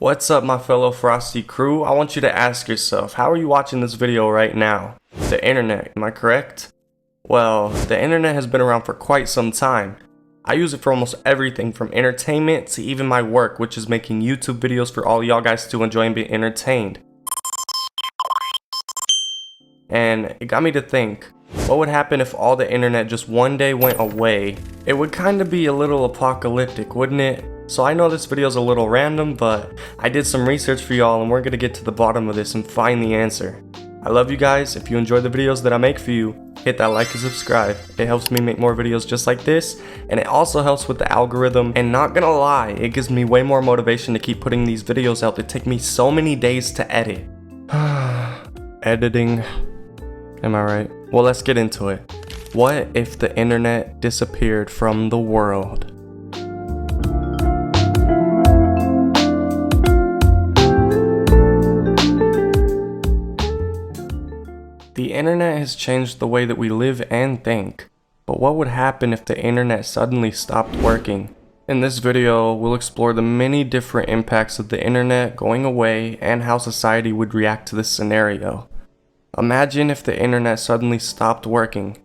What's up, my fellow Frosty crew? I want you to ask yourself, how are you watching this video right now? The internet, am I correct? Well, the internet has been around for quite some time. I use it for almost everything from entertainment to even my work, which is making YouTube videos for all y'all guys to enjoy and be entertained. And it got me to think, what would happen if all the internet just one day went away? It would kind of be a little apocalyptic, wouldn't it? So I know this video is a little random, but I did some research for y'all and we're gonna get to the bottom of this and find the answer. I love you guys. If you enjoy the videos that I make for you, hit that like and subscribe. It helps me make more videos just like this, and it also helps with the algorithm. And not gonna lie, it gives me way more motivation to keep putting these videos out that take me so many days to edit. Editing. Am I right? Well, let's get into it. What if the internet disappeared from the world? The internet has changed the way that we live and think, but what would happen if the internet suddenly stopped working? In this video, we'll explore the many different impacts of the internet going away and how society would react to this scenario. Imagine if the internet suddenly stopped working.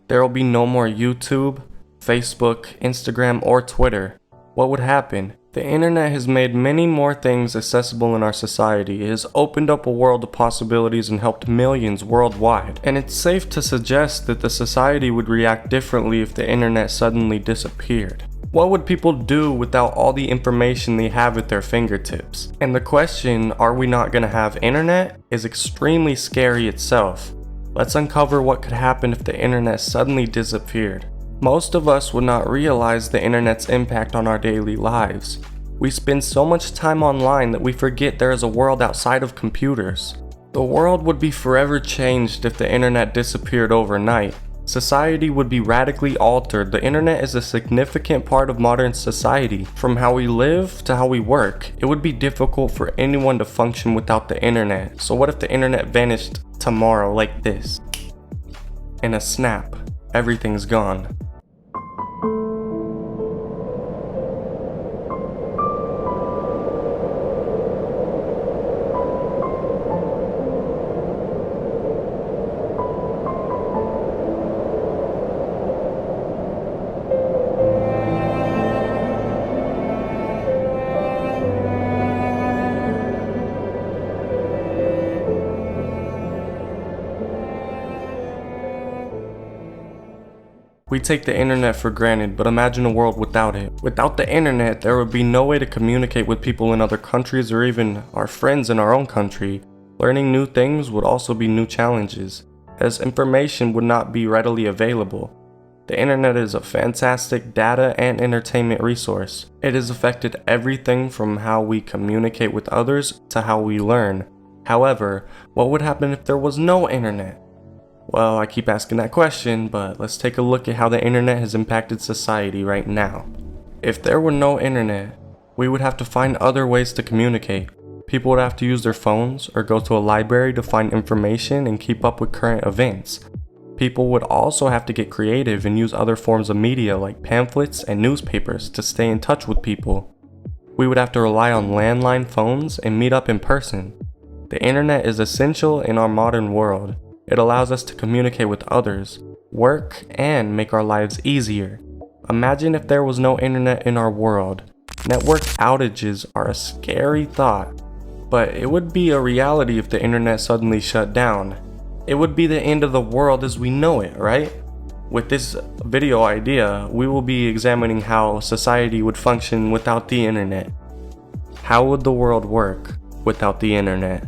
There will be no more YouTube, Facebook, Instagram, or Twitter. What would happen? The internet has made many more things accessible in our society. It has opened up a world of possibilities and helped millions worldwide. And it's safe to suggest that the society would react differently if the internet suddenly disappeared. What would people do without all the information they have at their fingertips? And the question, are we not gonna have internet, is extremely scary itself. Let's uncover what could happen if the internet suddenly disappeared. Most of us would not realize the internet's impact on our daily lives. We spend so much time online that we forget there is a world outside of computers. The world would be forever changed if the internet disappeared overnight. Society would be radically altered. The internet is a significant part of modern society. From how we live to how we work, it would be difficult for anyone to function without the internet. So what if the internet vanished tomorrow like this? In a snap, everything's gone. We take the internet for granted, but imagine a world without it. Without the internet, there would be no way to communicate with people in other countries or even our friends in our own country. Learning new things would also be new challenges, as information would not be readily available. The internet is a fantastic data and entertainment resource. It has affected everything from how we communicate with others to how we learn. However, what would happen if there was no internet? Well, I keep asking that question, but let's take a look at how the internet has impacted society right now. If there were no internet, we would have to find other ways to communicate. People would have to use their phones or go to a library to find information and keep up with current events. People would also have to get creative and use other forms of media like pamphlets and newspapers to stay in touch with people. We would have to rely on landline phones and meet up in person. The internet is essential in our modern world. It allows us to communicate with others, work, and make our lives easier. Imagine if there was no internet in our world. Network outages are a scary thought, but it would be a reality if the internet suddenly shut down. It would be the end of the world as we know it, right? With this video idea, we will be examining how society would function without the internet. How would the world work without the internet?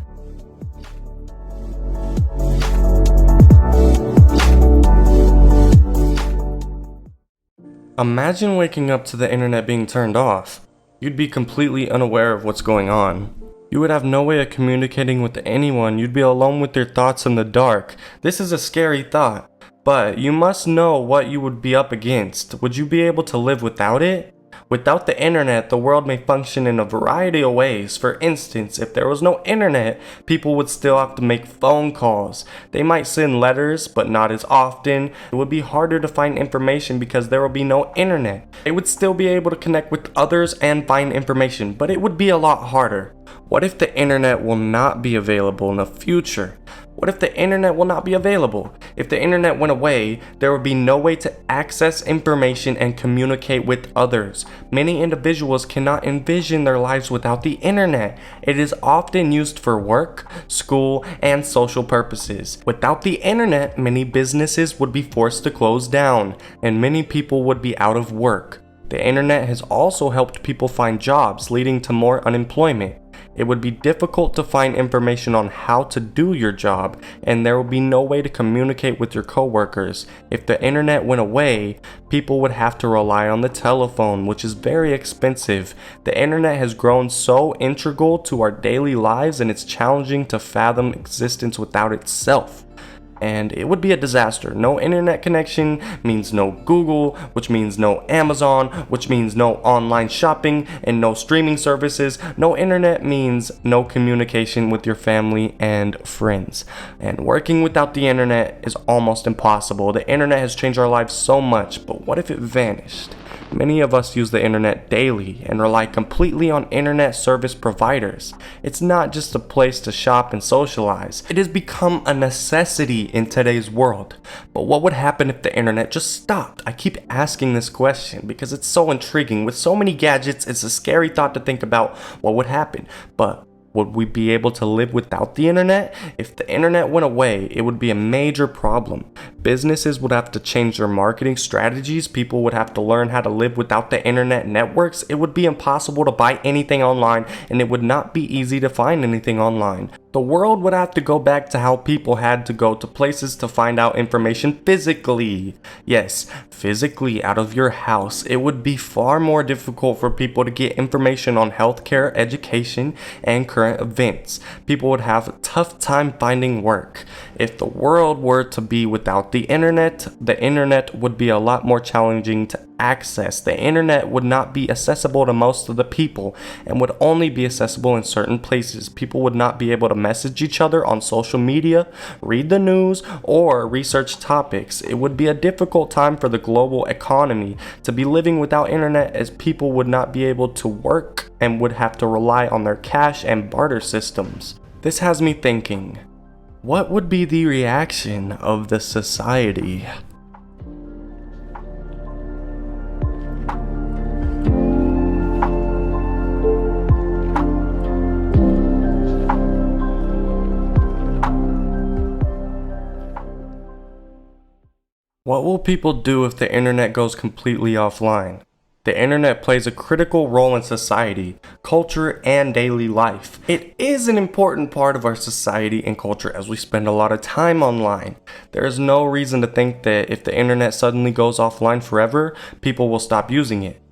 Imagine waking up to the internet being turned off. You'd be completely unaware of what's going on. You would have no way of communicating with anyone. You'd be alone with your thoughts in the dark. This is a scary thought, but you must know what you would be up against. Would you be able to live without it? Without the internet, the world may function in a variety of ways. For instance, if there was no internet, people would still have to make phone calls. They might send letters, but not as often. It would be harder to find information because there would be no internet. They would still be able to connect with others and find information, but it would be a lot harder. What if the internet will not be available in the future? What if the internet will not be available? If the internet went away, there would be no way to access information and communicate with others. Many individuals cannot envision their lives without the internet. It is often used for work, school, and social purposes. Without the internet, many businesses would be forced to close down, and many people would be out of work. The internet has also helped people find jobs, leading to more unemployment. It would be difficult to find information on how to do your job, and there would be no way to communicate with your coworkers. If the internet went away, people would have to rely on the telephone, which is very expensive. The internet has grown so integral to our daily lives, and it's challenging to fathom existence without itself. And it would be a disaster. No internet connection means no Google, which means no Amazon, which means no online shopping and no streaming services. No internet means no communication with your family and friends. And working without the internet is almost impossible. The internet has changed our lives so much, but what if it vanished? Many of us use the internet daily and rely completely on internet service providers. It's not just a place to shop and socialize. It has become a necessity in today's world. But what would happen if the internet just stopped? I keep asking this question because it's so intriguing. With so many gadgets, it's a scary thought to think about what would happen. But would we be able to live without the internet? If the internet went away, it would be a major problem. Businesses would have to change their marketing strategies. People would have to learn how to live without the internet networks. It would be impossible to buy anything online, and it would not be easy to find anything online. The world would have to go back to how people had to go to places to find out information physically. Yes, physically out of your house. It would be far more difficult for people to get information on healthcare, education, and current events. People would have a tough time finding work. If the world were to be without the internet would be a lot more challenging to access. The internet would not be accessible to most of the people and would only be accessible in certain places. People would not be able to message each other on social media, read the news, or research topics. It would be a difficult time for the global economy to be living without internet, as people would not be able to work and would have to rely on their cash and barter systems. This has me thinking, what would be the reaction of the society? What will people do if the internet goes completely offline? The internet plays a critical role in society, culture, and daily life. It is an important part of our society and culture as we spend a lot of time online. There is no reason to think that if the internet suddenly goes offline forever, people will stop using it.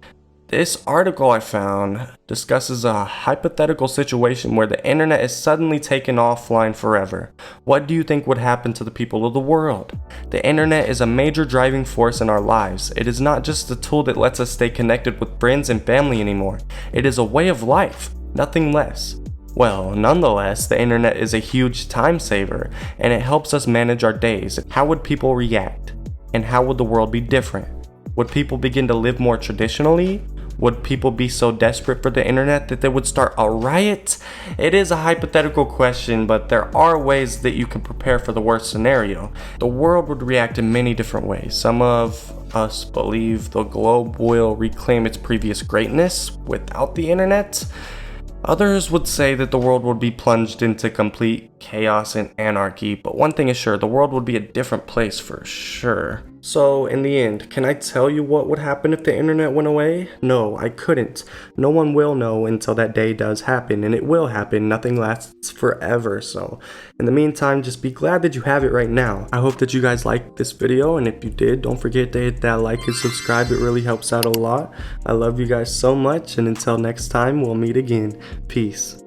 This article I found discusses a hypothetical situation where the internet is suddenly taken offline forever. What do you think would happen to the people of the world? The internet is a major driving force in our lives. It is not just a tool that lets us stay connected with friends and family anymore. It is a way of life, nothing less. Well, nonetheless, the internet is a huge time saver, and it helps us manage our days. How would people react? And how would the world be different? Would people begin to live more traditionally? Would people be so desperate for the internet that they would start a riot? It is a hypothetical question, but there are ways that you can prepare for the worst scenario. The world would react in many different ways. Some of us believe the globe will reclaim its previous greatness without the internet. Others would say that the world would be plunged into complete chaos and anarchy, but one thing is sure, the world would be a different place for sure. So, in the end, can I tell you what would happen if the internet went away? No, I couldn't. No one will know until that day does happen, and it will happen. Nothing lasts forever, so in the meantime, just be glad that you have it right now. I hope that you guys liked this video, and if you did, don't forget to hit that like and subscribe. It really helps out a lot. I love you guys so much, and until next time, we'll meet again. Peace.